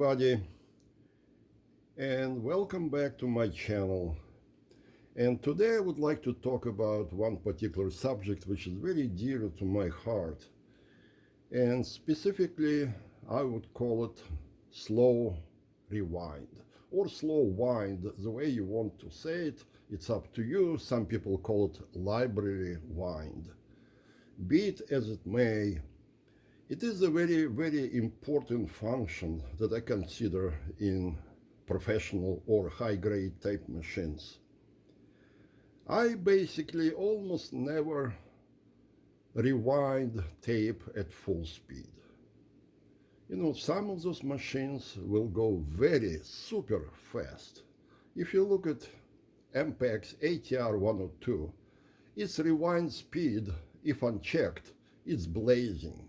everybody, and welcome back to my channel. And today I would like to talk about one particular subject which is very dear to my heart, and specifically I would call it slow rewind or slow wind, the way you want to say it. It's up to you. Some people call it library wind. Be it as it may, it is a very, very important function that I consider in professional or high-grade tape machines. I basically almost never rewind tape at full speed. You know, some of those machines will go very super fast. If you look at MPEG's ATR 102, its rewind speed, if unchecked, is blazing.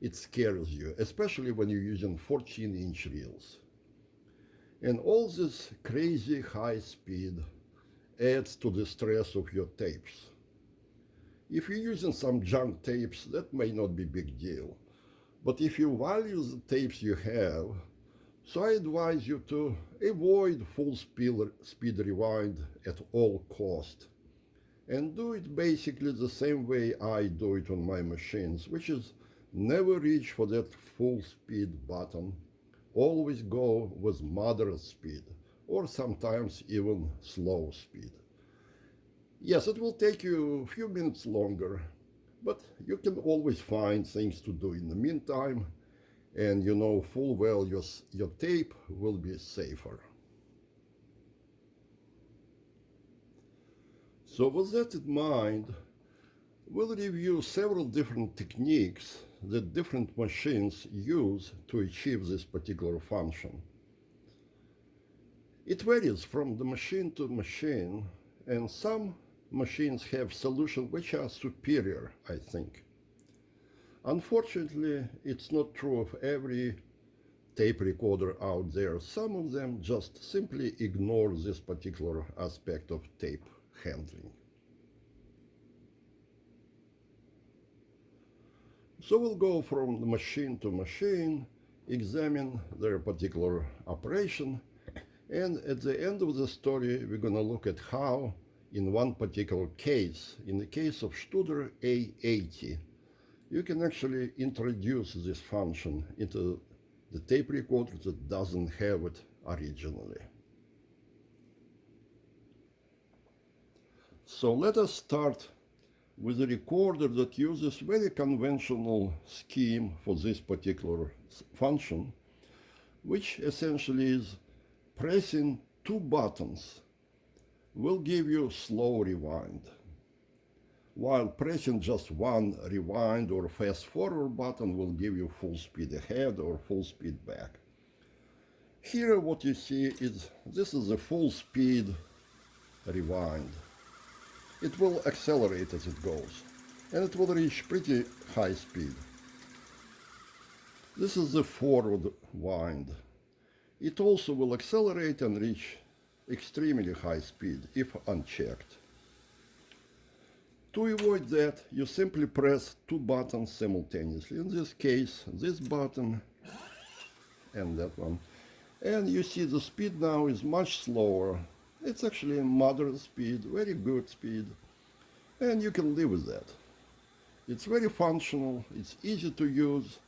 It scares you, especially when you're using 14-inch reels. And all this crazy high speed adds to the stress of your tapes. If you're using some junk tapes, that may not be a big deal. But if you value the tapes you have, so I advise you to avoid full speed rewind at all cost. And do it basically the same way I do it on my machines, which is never reach for that full speed button. Always go with moderate speed, or sometimes even slow speed. Yes, it will take you a few minutes longer, but you can always find things to do in the meantime, and you know full well your tape will be safer. So with that in mind, we'll review several different techniques that different machines use to achieve this particular function. It varies from the machine to machine, and some machines have solutions which are superior, I think. Unfortunately, it's not true of every tape recorder out there. Some of them just simply ignore this particular aspect of tape handling. So we'll go from the machine to machine, examine their particular operation, and at the end of the story, we're going to look at how, in one particular case, in the case of Studer A80, you can actually introduce this function into the tape recorder that doesn't have it originally. So let us start with a recorder that uses very conventional scheme for this particular function, which essentially is pressing two buttons will give you slow rewind, while pressing just one rewind or fast forward button will give you full speed ahead or full speed back. Here what you see is this is a full speed rewind. It will accelerate as it goes, and it will reach pretty high speed. This is the forward wind. It also will accelerate and reach extremely high speed if unchecked. To avoid that, you simply press two buttons simultaneously. In this case, this button and that one. And you see the speed now is much slower. It's actually a moderate speed, very good speed, and you can live with that. It's very functional, it's easy to use,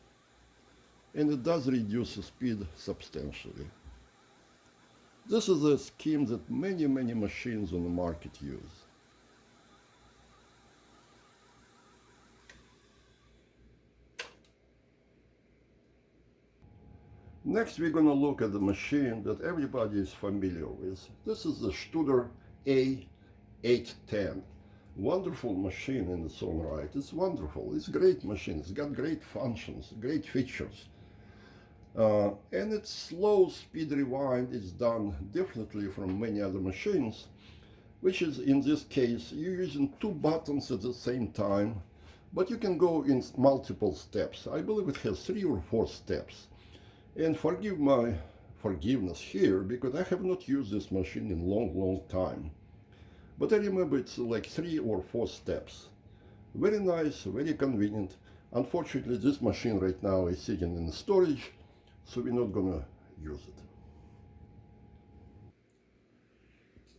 and it does reduce the speed substantially. This is a scheme that many machines on the market use. Next, we're going to look at the machine that everybody is familiar with. This is the Studer A80. Wonderful machine in its own right. It's wonderful. It's a great machine. It's got great functions, great features. And its slow speed rewind is done differently from many other machines, which is, in this case, you're using two buttons at the same time, but you can go in multiple steps. I believe it has 3 or 4 steps. And forgive my forgiveness here, because I have not used this machine in long time. But I remember it's like 3 or 4 steps. Very nice, very convenient. Unfortunately, this machine right now is sitting in storage, so we're not gonna use it.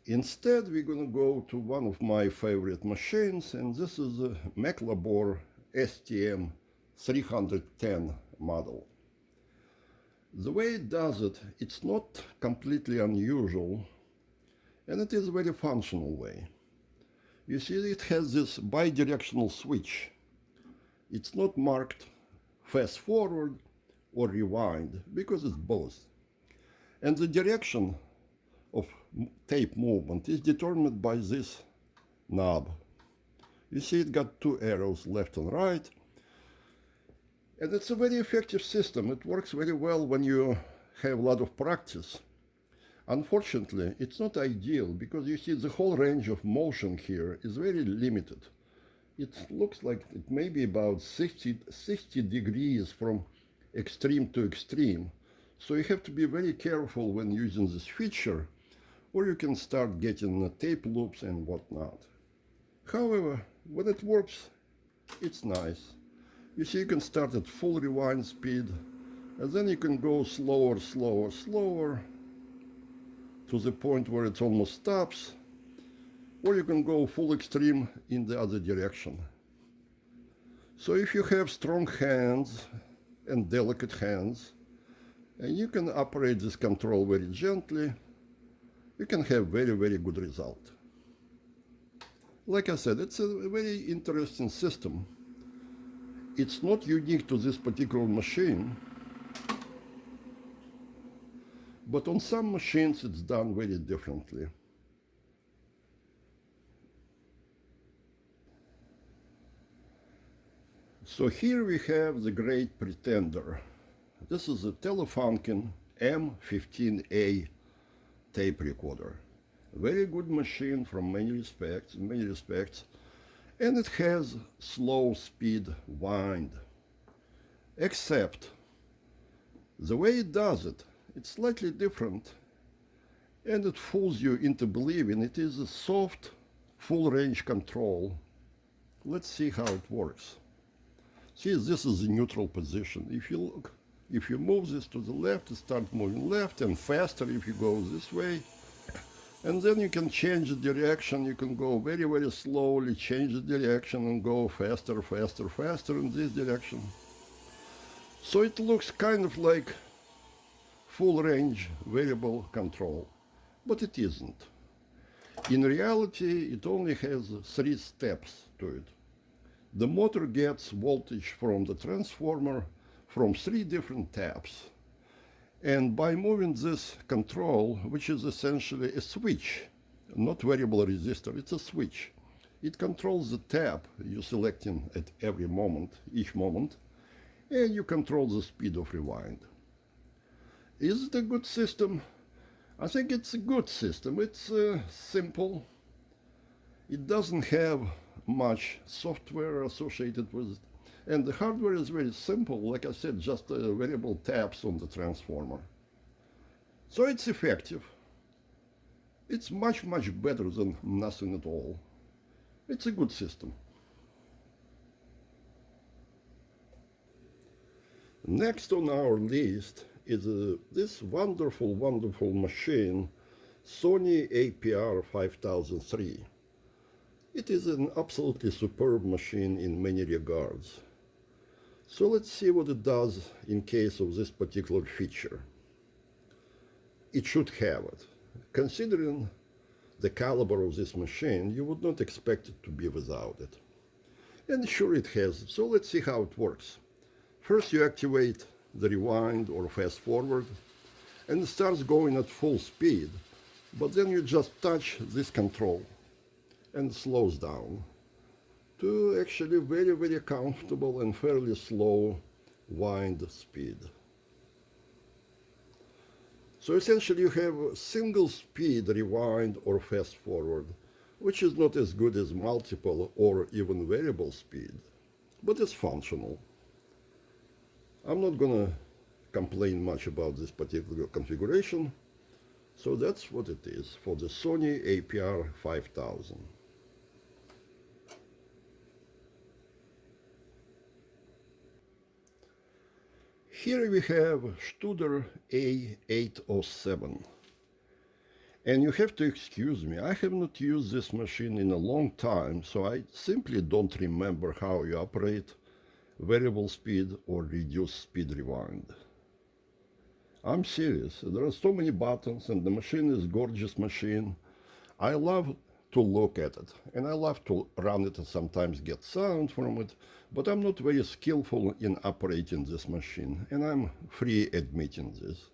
Instead, we're gonna go to one of my favorite machines, and this is a Meklabor STM 310 model. The way it does it, it's not completely unusual, and it is a very functional way. You see, it has this bidirectional switch. It's not marked fast forward or rewind, because it's both. And the direction of tape movement is determined by this knob. You see, it got two arrows left and right, and it's a very effective system. It works very well when you have a lot of practice. Unfortunately, it's not ideal, because you see the whole range of motion here is very limited. It looks like it may be about 60 degrees from extreme to extreme. So you have to be very careful when using this feature, or you can start getting tape loops and whatnot. However, when it works, it's nice. You see, you can start at full rewind speed, and then you can go slower, slower, slower, to the point where it almost stops, or you can go full extreme in the other direction. So if you have strong hands and delicate hands, and you can operate this control very gently, you can have very, very good result. Like I said, it's a very interesting system. It's not unique to this particular machine, but on some machines it's done very differently. So here we have the great pretender. This is a Telefunken M15A tape recorder. A very good machine from many respects, and it has slow speed wind. Except the way it does it, it's slightly different, and it fools you into believing it is a soft, full range control. Let's see how it works. See, this is the neutral position. If you move this to the left, it starts moving left, and faster if you go this way. And then you can change the direction. You can go very, very slowly, change the direction, and go faster, faster, faster in this direction. So it looks kind of like full range variable control, but it isn't. In reality, it only has 3 steps to it. The motor gets voltage from the transformer from 3 different taps. And by moving this control, which is essentially a switch, not variable resistor, it's a switch. It controls the tap you're selecting at every moment, each moment, and you control the speed of rewind. Is it a good system? I think it's a good system. It's simple. It doesn't have much software associated with it. And the hardware is very simple. Like I said, just variable taps on the transformer. So it's effective. It's much, much better than nothing at all. It's a good system. Next on our list is this wonderful, wonderful machine, Sony APR 5003. It is an absolutely superb machine in many regards. So let's see what it does in case of this particular feature. It should have it. Considering the caliber of this machine, you would not expect it to be without it. And sure it has it. So let's see how it works. First you activate the rewind or fast forward, and it starts going at full speed, but then you just touch this control and it slows down to actually very, very comfortable and fairly slow wind speed. So essentially you have a single speed rewind or fast forward, which is not as good as multiple or even variable speed, but it's functional. I'm not gonna complain much about this particular configuration, so that's what it is for the Sony APR 5000. Here we have Studer A80. And you have to excuse me, I have not used this machine in a long time, so I simply don't remember how you operate variable speed or reduced speed rewind. I'm serious, there are so many buttons and the machine is a gorgeous machine. I love to look at it and I love to run it and sometimes get sound from it, but I'm not very skillful in operating this machine and I'm free admitting this.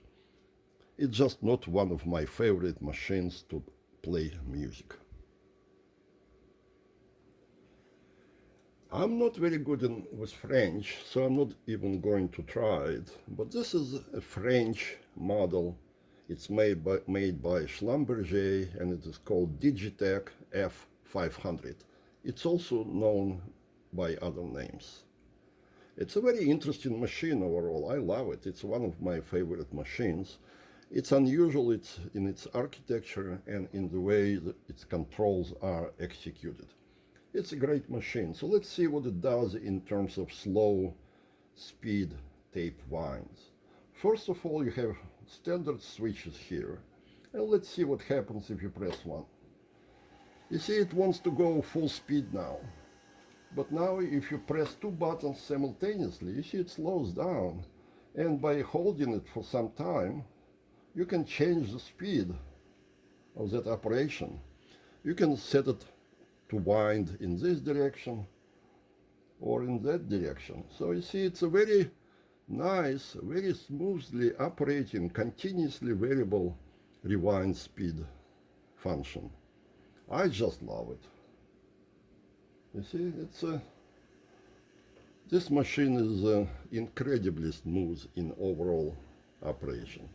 It's just not one of my favorite machines to play music. I'm not very good with French, so I'm not even going to try it. But this is a French model. It's made by Schlumberger, and it is called DigiTech F500. It's also known by other names. It's a very interesting machine overall. I love it. It's one of my favorite machines. It's unusual in its architecture and in the way that its controls are executed. It's a great machine. So let's see what it does in terms of slow speed tape winds. First of all, you have standard switches here. And let's see what happens if you press one. You see it wants to go full speed now. But now if you press two buttons simultaneously, you see it slows down. And by holding it for some time, you can change the speed of that operation. You can set it to wind in this direction or in that direction. So you see it's a very nice, very smoothly operating, continuously variable rewind speed function. I just love it. You see, this machine is incredibly smooth in overall operation.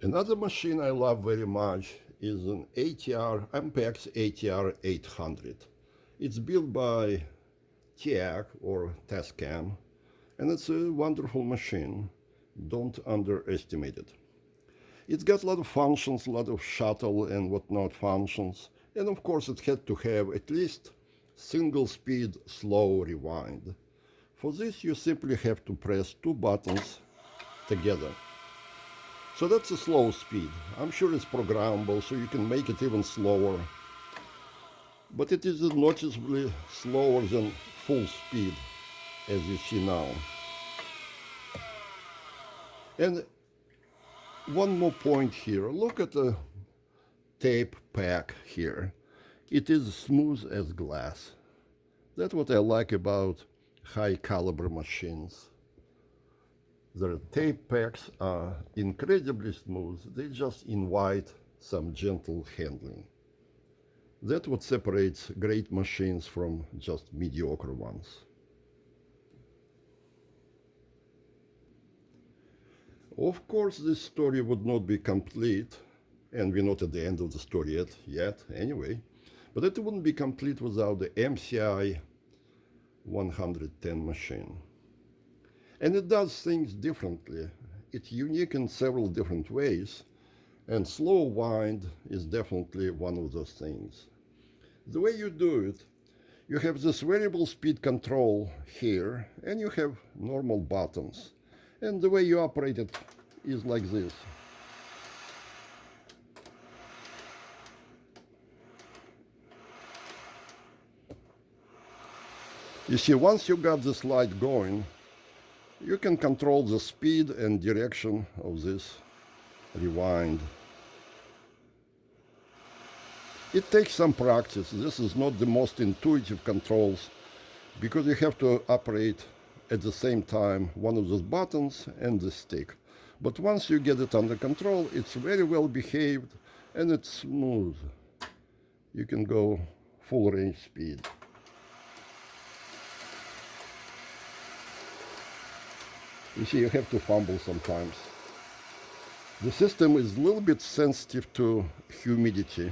Another machine I love very much is an ATR, Ampex ATR 800. It's built by TAC or Tascam, and it's a wonderful machine. Don't underestimate it. It's got a lot of functions, a lot of shuttle and whatnot functions, and of course it had to have at least single speed slow rewind. For this you simply have to press two buttons together. So that's a slow speed. I'm sure it's programmable, so you can make it even slower. But it is noticeably slower than full speed, as you see now. And one more point here. Look at the tape pack here. It is smooth as glass. That's what I like about high caliber machines. Their tape packs are incredibly smooth. They just invite some gentle handling. That's what separates great machines from just mediocre ones. Of course, this story would not be complete, and we're not at the end of the story yet anyway, but it wouldn't be complete without the MCI 110 machine. And it does things differently. It's unique in several different ways, and slow wind is definitely one of those things. The way you do it, you have this variable speed control here, and you have normal buttons. And the way you operate it is like this. You see, once you got this light going, you can control the speed and direction of this rewind. It takes some practice. This is not the most intuitive controls because you have to operate at the same time one of those buttons and the stick. But once you get it under control, it's very well behaved and it's smooth. You can go full range speed. You see, you have to fumble sometimes. The system is a little bit sensitive to humidity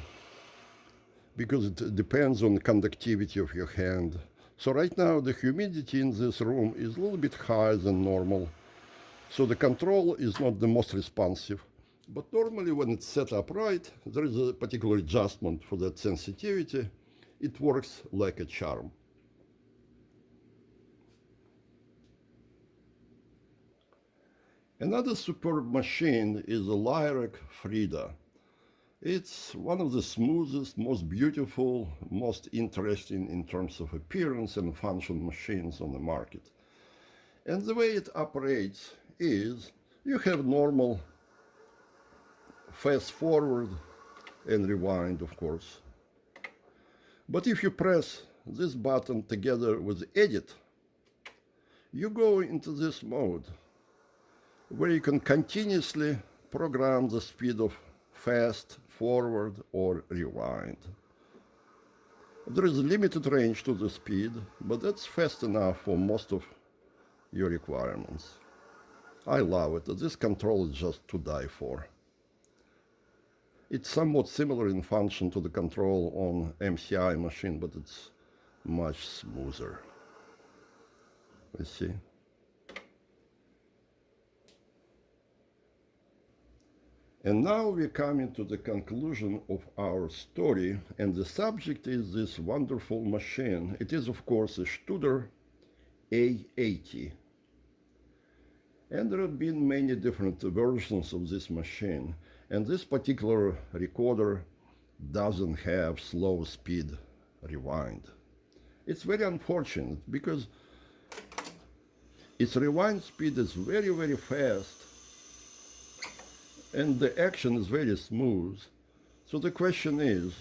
because it depends on the conductivity of your hand. So right now the humidity in this room is a little bit higher than normal, So the control is not the most responsive. But normally when it's set up right, there is a particular adjustment for that sensitivity. It works like a charm. Another superb machine is the Lyric Frida. It's one of the smoothest, most beautiful, most interesting in terms of appearance and function machines on the market. And the way it operates is you have normal fast forward and rewind, of course. But if you press this button together with edit, you go into this mode where you can continuously program the speed of fast forward or rewind. There is a limited range to the speed, but that's fast enough for most of your requirements. I love it. This control is just to die for. It's somewhat similar in function to the control on MCI machine, but it's much smoother. Let's see. And now we come into the conclusion of our story, and the subject is this wonderful machine. It is, of course, a Studer A80. And there have been many different versions of this machine. And this particular recorder doesn't have slow speed rewind. It's very unfortunate because its rewind speed is very, very fast and the action is very smooth. So the question is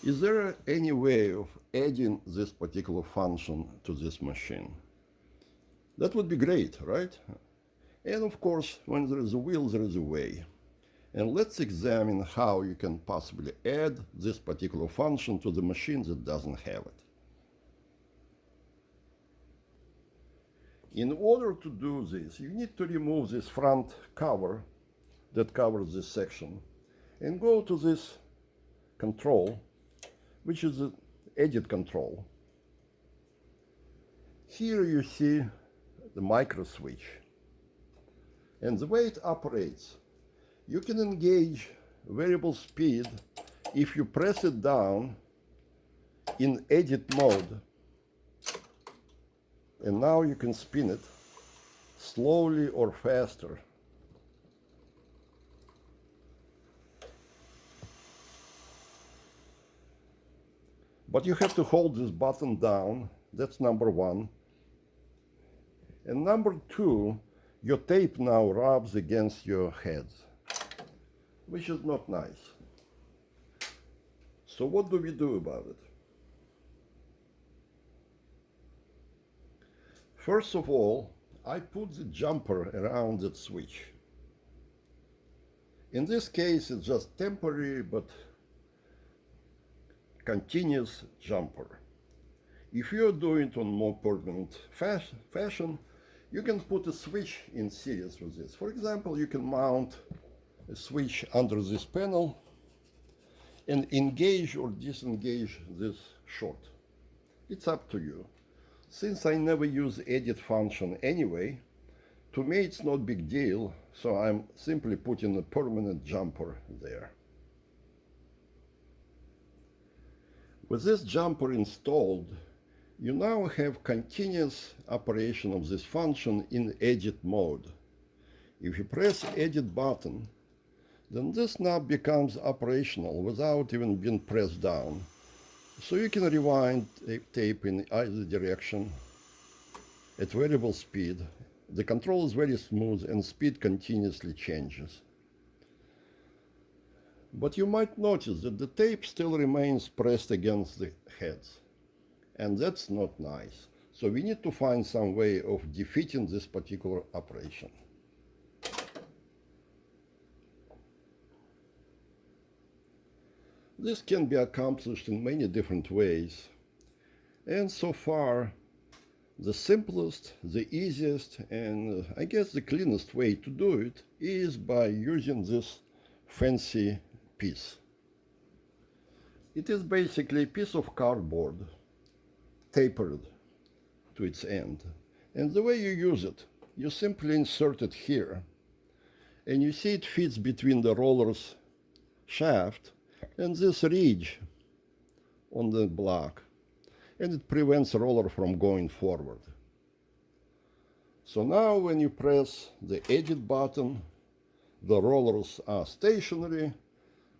there any way of adding this particular function to this machine? That would be great, right? And of course, when there is a will, there is a way. And let's examine how you can possibly add this particular function to the machine that doesn't have it. In order to do this, you need to remove this front cover that covers this section and go to this control, which is the edit control. Here you see the micro switch. And the way it operates, you can engage variable speed if you press it down in edit mode. And now you can spin it slowly or faster. But you have to hold this button down. That's number one. And number two, your tape now rubs against your head, which is not nice. So what do we do about it? First of all, I put the jumper around that switch. In this case, it's just temporary but continuous jumper. If you're doing it on more permanent fashion, you can put a switch in series with this. For example, you can mount a switch under this panel and engage or disengage this short. It's up to you. Since I never use edit function anyway, to me it's not big deal, so I'm simply putting a permanent jumper there. With this jumper installed, you now have continuous operation of this function in edit mode. If you press edit button, then this knob becomes operational without even being pressed down. So you can rewind a tape in either direction at variable speed. The control is very smooth and speed continuously changes. But you might notice that the tape still remains pressed against the heads. And that's not nice. So we need to find some way of defeating this particular operation. This can be accomplished in many different ways. And so far, the simplest, the easiest, and I guess the cleanest way to do it is by using this fancy piece. It is basically a piece of cardboard tapered to its end. And the way you use it, you simply insert it here, and you see it fits between the roller's shaft and this ridge on the block, and it prevents the roller from going forward. So now when you press the edit button, the rollers are stationary,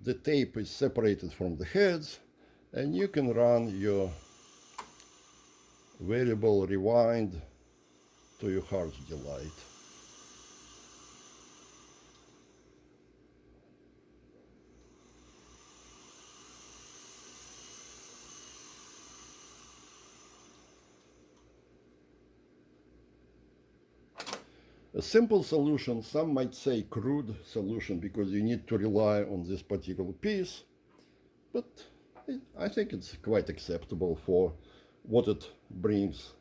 the tape is separated from the heads, and you can run your variable rewind to your heart's delight. A simple solution, some might say crude solution, because you need to rely on this particular piece, but I think it's quite acceptable for what it brings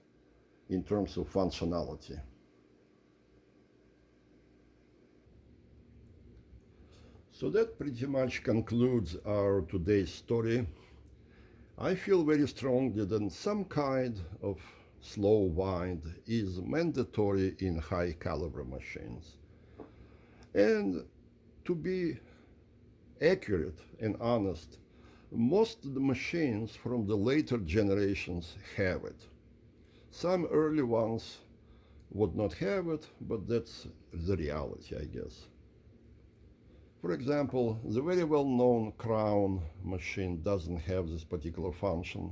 in terms of functionality. So that pretty much concludes our today's story. I feel very strongly that some kind of slow wind is mandatory in high caliber machines. And to be accurate and honest, most of the machines from the later generations have it. Some early ones would not have it, but that's the reality, I guess. For example, the very well-known Crown machine doesn't have this particular function,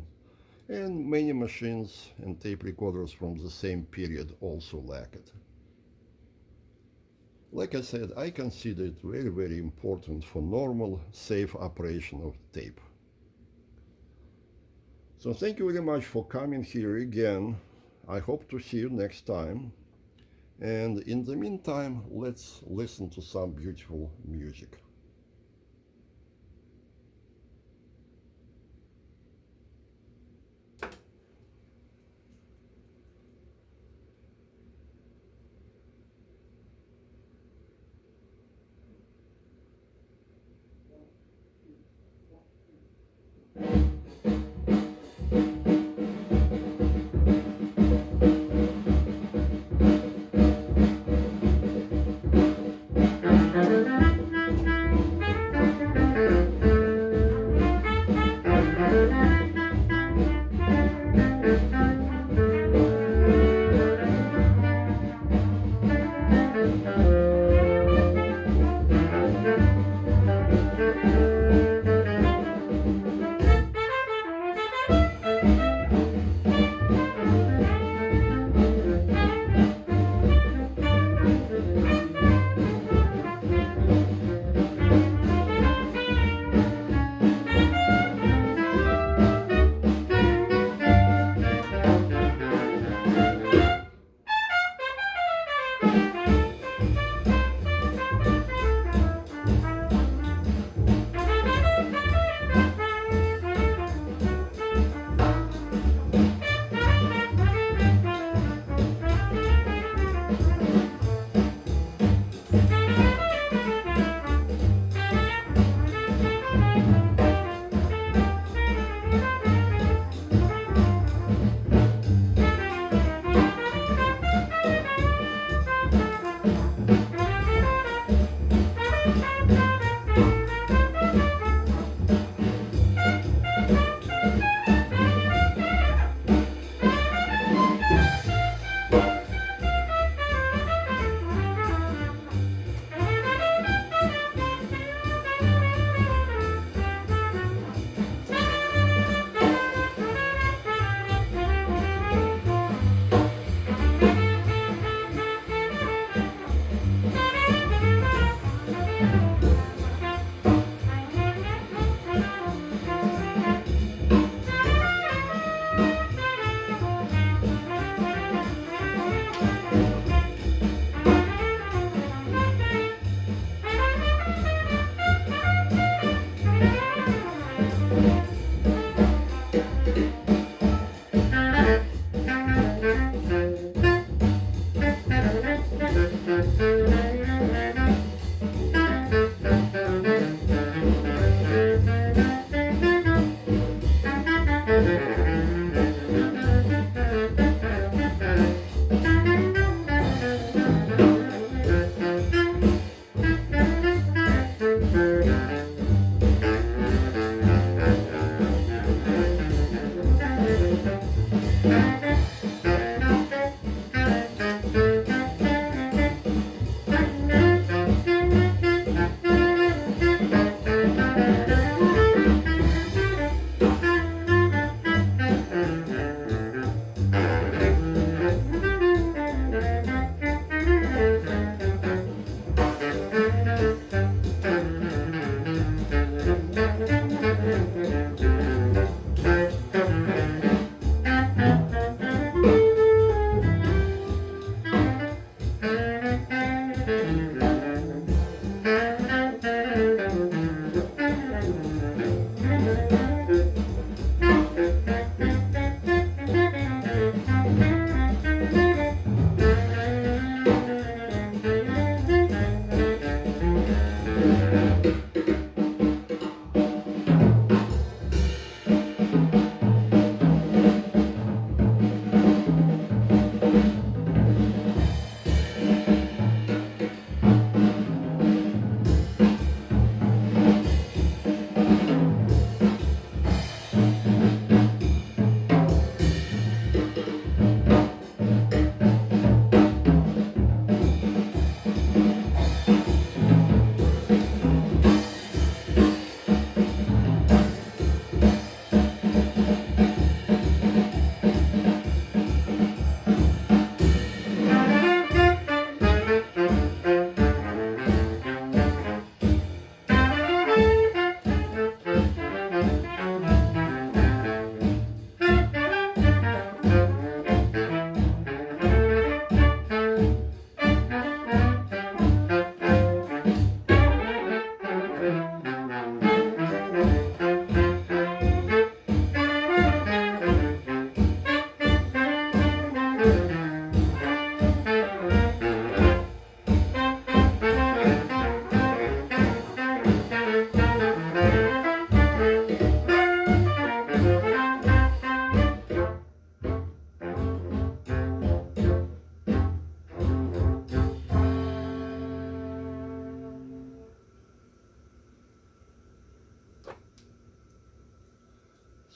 and many machines and tape recorders from the same period also lack it. Like I said, I consider it very, very important for normal, safe operation of tape. So thank you very much for coming here again. I hope to see you next time. And in the meantime, let's listen to some beautiful music.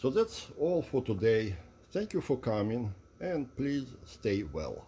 So that's all for today. Thank you for coming, and please stay well.